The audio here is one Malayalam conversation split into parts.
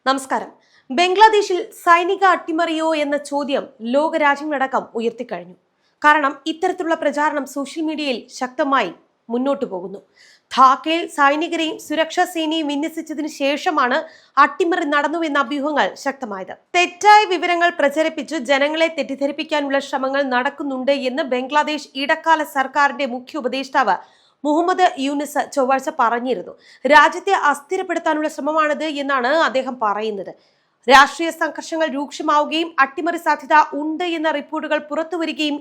നമസ്കാരം. ബംഗ്ലാദേശിൽ സൈനിക അട്ടിമറിയോ എന്ന ചോദ്യം ലോകരാജ്യങ്ങളടക്കം ഉയർത്തിക്കഴിഞ്ഞു. കാരണം ഇത്തരത്തിലുള്ള പ്രചാരണം സോഷ്യൽ മീഡിയയിൽ ശക്തമായി മുന്നോട്ടു പോകുന്നു. ധാക്കയിൽ സൈനികരെയും സുരക്ഷാ സേനയും വിന്യസിച്ചതിന് ശേഷമാണ് അട്ടിമറി നടന്നുവെന്ന അഭ്യൂഹങ്ങൾ ശക്തമായത്. തെറ്റായ വിവരങ്ങൾ പ്രചരിപ്പിച്ച് ജനങ്ങളെ തെറ്റിദ്ധരിപ്പിക്കാനുള്ള ശ്രമങ്ങൾ നടക്കുന്നുണ്ട് എന്ന് ബംഗ്ലാദേശ് ഇടക്കാല സർക്കാരിന്റെ മുഖ്യ ഉപദേഷ്ടാവ് മുഹമ്മദ് യൂനിസ് ചൊവ്വാഴ്ച പറഞ്ഞിരുന്നു. രാജ്യത്തെ അസ്ഥിരപ്പെടുത്താനുള്ള ശ്രമമാണിത് എന്നാണ് അദ്ദേഹം പറയുന്നത്. രാഷ്ട്രീയ സംഘർഷങ്ങൾ രൂക്ഷമാവുകയും അട്ടിമറി സാധ്യത ഉണ്ട് എന്ന റിപ്പോർട്ടുകൾ പുറത്തുവരികയും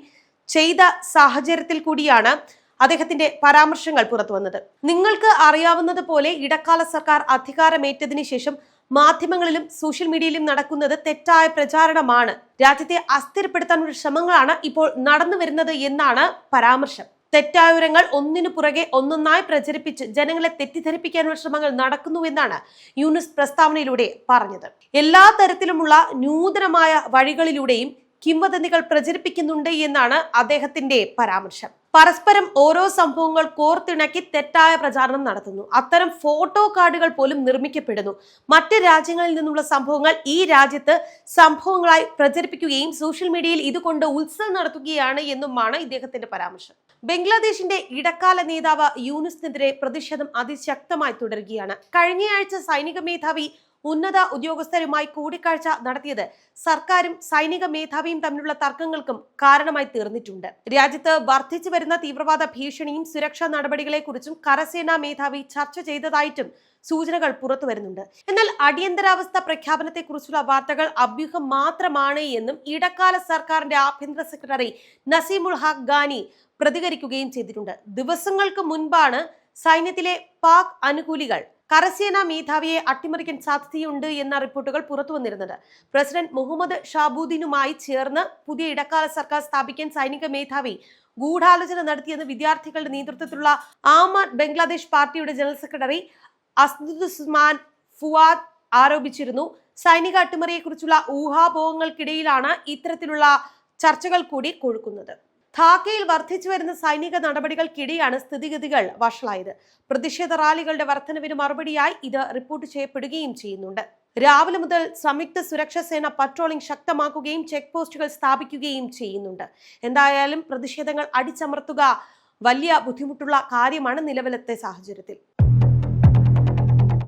ചെയ്ത സാഹചര്യത്തിൽ കൂടിയാണ് അദ്ദേഹത്തിന്റെ പരാമർശങ്ങൾ പുറത്തുവന്നത്. നിങ്ങൾക്ക് അറിയാവുന്നത് പോലെ ഇടക്കാല സർക്കാർ അധികാരമേറ്റതിനു ശേഷം മാധ്യമങ്ങളിലും സോഷ്യൽ മീഡിയയിലും നടക്കുന്നത് തെറ്റായ പ്രചാരണമാണ്. രാജ്യത്തെ അസ്ഥിരപ്പെടുത്താനുള്ള ശ്രമങ്ങളാണ് ഇപ്പോൾ നടന്നു വരുന്നത് എന്നാണ് പരാമർശം. തെറ്റായ വിവരങ്ങൾ ഒന്നിനു പുറകെ ഒന്നൊന്നായി പ്രചരിപ്പിച്ച് ജനങ്ങളെ തെറ്റിദ്ധരിപ്പിക്കാനുള്ള ശ്രമങ്ങൾ നടക്കുന്നുവെന്നാണ് യൂനിസ് പ്രസ്താവനയിലൂടെ പറഞ്ഞത്. എല്ലാ തരത്തിലുമുള്ള നൂതനമായ വഴികളിലൂടെയും കിംവദന്തികൾ പ്രചരിപ്പിക്കുന്നുണ്ട് എന്നാണ് അദ്ദേഹത്തിന്റെ പരാമർശം. പരസ്പരം ഓരോ സംഭവങ്ങൾ കോർത്തിണക്കി തെറ്റായ പ്രചാരണം നടത്തുന്നു. അത്തരം ഫോട്ടോ കാർഡുകൾ പോലും നിർമ്മിക്കപ്പെടുന്നു. മറ്റ് രാജ്യങ്ങളിൽ നിന്നുള്ള സംഭവങ്ങൾ ഈ രാജ്യത്ത് സംഭവങ്ങളായി പ്രചരിപ്പിക്കുകയും സോഷ്യൽ മീഡിയയിൽ ഇതുകൊണ്ട് ഉത്സവം നടത്തുകയാണ് എന്നുമാണ് ഇദ്ദേഹത്തിന്റെ പരാമർശം. ബംഗ്ലാദേശിന്റെ ഇടക്കാല നേതാവ് യൂനിസിനെതിരെ പ്രതിഷേധം അതിശക്തമായി തുടരുകയാണ്. കഴിഞ്ഞയാഴ്ച സൈനിക മേധാവി ഉന്നത ഉദ്യോഗസ്ഥരുമായി കൂടിക്കാഴ്ച നടത്തിയത് സർക്കാരും സൈനിക മേധാവിയും തമ്മിലുള്ള തർക്കങ്ങൾക്കും കാരണമായി തീർന്നിട്ടുണ്ട്. രാജ്യത്ത് വർദ്ധിച്ചു വരുന്ന തീവ്രവാദ ഭീഷണിയും സുരക്ഷാ നടപടികളെ കുറിച്ചും കരസേനാ മേധാവി ചർച്ച ചെയ്തതായിട്ടും സൂചനകൾ പുറത്തു വരുന്നുണ്ട്. എന്നാൽ അടിയന്തരാവസ്ഥ പ്രഖ്യാപനത്തെ കുറിച്ചുള്ള വാർത്തകൾ അഭ്യൂഹം മാത്രമാണ് എന്നും ഇടക്കാല സർക്കാരിന്റെ ആഭ്യന്തര സെക്രട്ടറി നസീമുൽ ഹഖ് ഖാനി പ്രതികരിക്കുകയും ചെയ്തിട്ടുണ്ട്. ദിവസങ്ങൾക്ക് മുൻപാണ് സൈന്യത്തിലെ പാക് അനുകൂലികൾ കരസേനാ മേധാവിയെ അട്ടിമറിക്കാൻ സാധ്യതയുണ്ട് എന്ന റിപ്പോർട്ടുകൾ പുറത്തു വന്നിരുന്നത്. പ്രസിഡന്റ് മുഹമ്മദ് ഷാബുദ്ദീനുമായി ചേർന്ന് പുതിയ ഇടക്കാല സർക്കാർ സ്ഥാപിക്കാൻ സൈനിക മേധാവി ഗൂഢാലോചന നടത്തിയെന്ന് വിദ്യാർത്ഥികളുടെ നേതൃത്വത്തിലുള്ള ആം ആദ്മി ബംഗ്ലാദേശ് പാർട്ടിയുടെ ജനറൽ സെക്രട്ടറി അസ്ദുസ്മാൻ ഫുവാദ് ആരോപിച്ചിരുന്നു. സൈനിക അട്ടിമറിയെക്കുറിച്ചുള്ള ഊഹാപോഹങ്ങൾക്കിടയിലാണ് ഇത്തരത്തിലുള്ള ചർച്ചകൾ കൂടി കൊഴുക്കുന്നത്. ധാക്കയിൽ വർദ്ധിച്ചു വരുന്ന സൈനിക നടപടികൾക്കിടെയാണ് സ്ഥിതിഗതികൾ വഷളായത്. പ്രതിഷേധ റാലികളുടെ വർധനവിന് മറുപടിയായി ഇത് റിപ്പോർട്ട് ചെയ്യപ്പെടുകയും ചെയ്യുന്നുണ്ട്. രാവിലെ മുതൽ സംയുക്ത സുരക്ഷാ സേന പട്രോളിംഗ് ശക്തമാക്കുകയും ചെക്ക് പോസ്റ്റുകൾ സ്ഥാപിക്കുകയും ചെയ്യുന്നുണ്ട്. എന്തായാലും പ്രതിഷേധങ്ങൾ അടിച്ചമർത്തുക വലിയ ബുദ്ധിമുട്ടുള്ള കാര്യമാണ് നിലവിലത്തെ സാഹചര്യത്തിൽ.